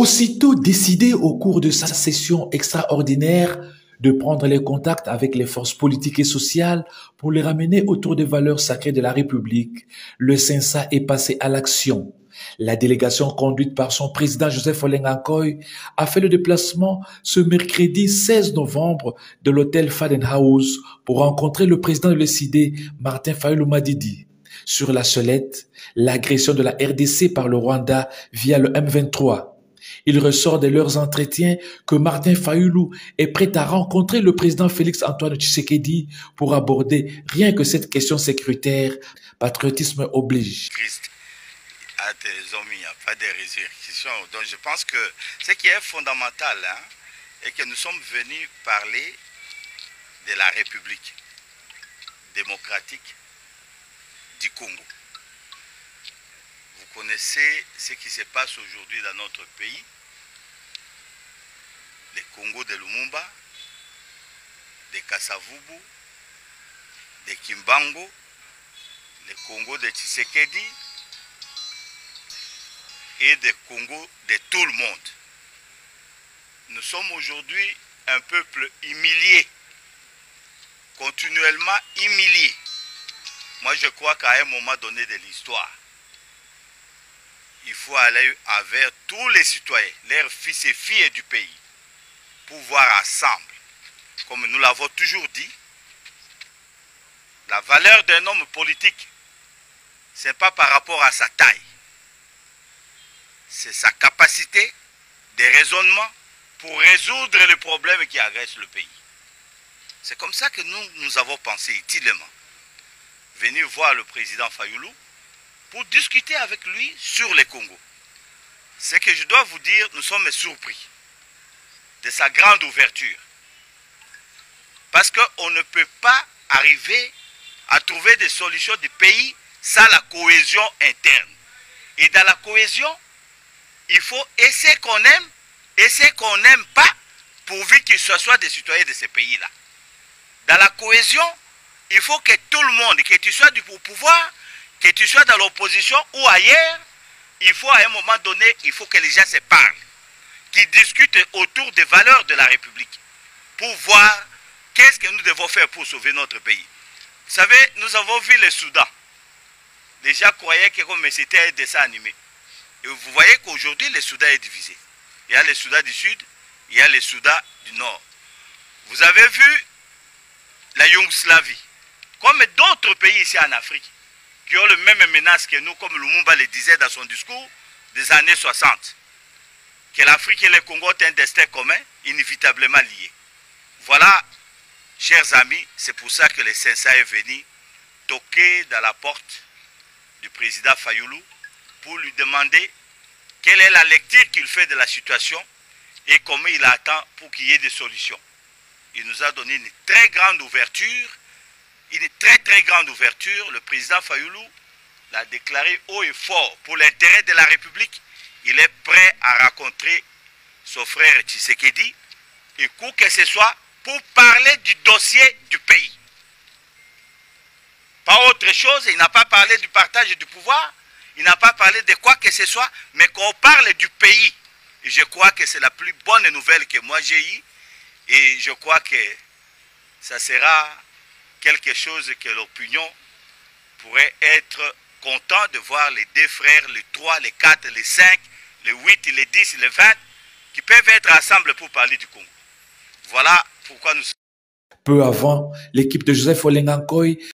aussitôt décidé au cours de sa session extraordinaire de prendre les contacts avec les forces politiques et sociales pour les ramener autour des valeurs sacrées de la République, le CENSA est passé à l'action. La délégation conduite par son président Joseph Olenga Nkoy a fait le déplacement ce mercredi 16 novembre de l'hôtel Faden House pour rencontrer le président de l'ECD, Martin Fayulu Madidi. Sur la sellette, l'agression de la RDC par le Rwanda via le M23. Il ressort de leurs entretiens que Martin Fayulu est prêt à rencontrer le président Félix Antoine Tshisekedi pour aborder rien que cette question sécuritaire. Patriotisme oblige. À tes hommes, il n'y a pas de résurrection. Donc je pense que ce qui est fondamental est que nous sommes venus parler de la République démocratique du Congo. Vous connaissez ce qui se passe aujourd'hui dans notre pays. Le Congo de Lumumba, de Kasavubu, de Kimbangu, le Congo de Tshisekedi et le Congo de tout le monde. Nous sommes aujourd'hui un peuple humilié, continuellement humilié. Moi je crois qu'à un moment donné de l'histoire, il faut aller avec tous les citoyens, leurs fils et filles du pays, pour voir ensemble, comme nous l'avons toujours dit, la valeur d'un homme politique, ce n'est pas par rapport à sa taille, c'est sa capacité de raisonnement pour résoudre les problèmes qui agressent le pays. C'est comme ça que nous avons pensé utilement venir voir le président Fayulu pour discuter avec lui sur le Congo. Ce que je dois vous dire, nous sommes surpris de sa grande ouverture. Parce qu'on ne peut pas arriver à trouver des solutions du pays sans la cohésion interne. Et dans la cohésion, il faut essayer qu'on aime, essayer qu'on n'aime pas, pourvu qu'il soit des citoyens de ces pays-là. Dans la cohésion, il faut que tout le monde, que tu sois au pouvoir, que tu sois dans l'opposition ou ailleurs, il faut à un moment donné, il faut que les gens se parlent, qu'ils discutent autour des valeurs de la République, pour voir qu'est-ce que nous devons faire pour sauver notre pays. Vous savez, nous avons vu le Soudan. Les gens croyaient que c'était un dessin animé. Et vous voyez qu'aujourd'hui, le Soudan est divisé. Il y a le Soudan du Sud, il y a le Soudan du Nord. Vous avez vu la Yougoslavie, comme d'autres pays ici en Afrique, qui ont le même menace que nous, comme Lumumba le disait dans son discours des années 60, que l'Afrique et le Congo ont un destin commun, inévitablement lié. Voilà, chers amis, c'est pour ça que le CENSA est venu toquer dans la porte du président Fayulu pour lui demander quelle est la lecture qu'il fait de la situation et comment il attend pour qu'il y ait des solutions. Il nous a donné une très grande ouverture. Une très grande ouverture. Le président Fayulu l'a déclaré haut et fort pour l'intérêt de la République. Il est prêt à rencontrer son frère Tshisekedi et quoi que ce soit pour parler du dossier du pays. Pas autre chose, il n'a pas parlé du partage du pouvoir, il n'a pas parlé de quoi que ce soit, mais qu'on parle du pays. Et je crois que c'est la plus bonne nouvelle que moi j'ai eue et je crois que ça sera quelque chose que l'opinion pourrait être content de voir les deux frères, les 3, les 4, les 5, les 8, les 10, les 20, qui peuvent être ensemble pour parler du Congo. Voilà pourquoi nous sommes. Peu avant, l'équipe de Joseph Olenga Nkoy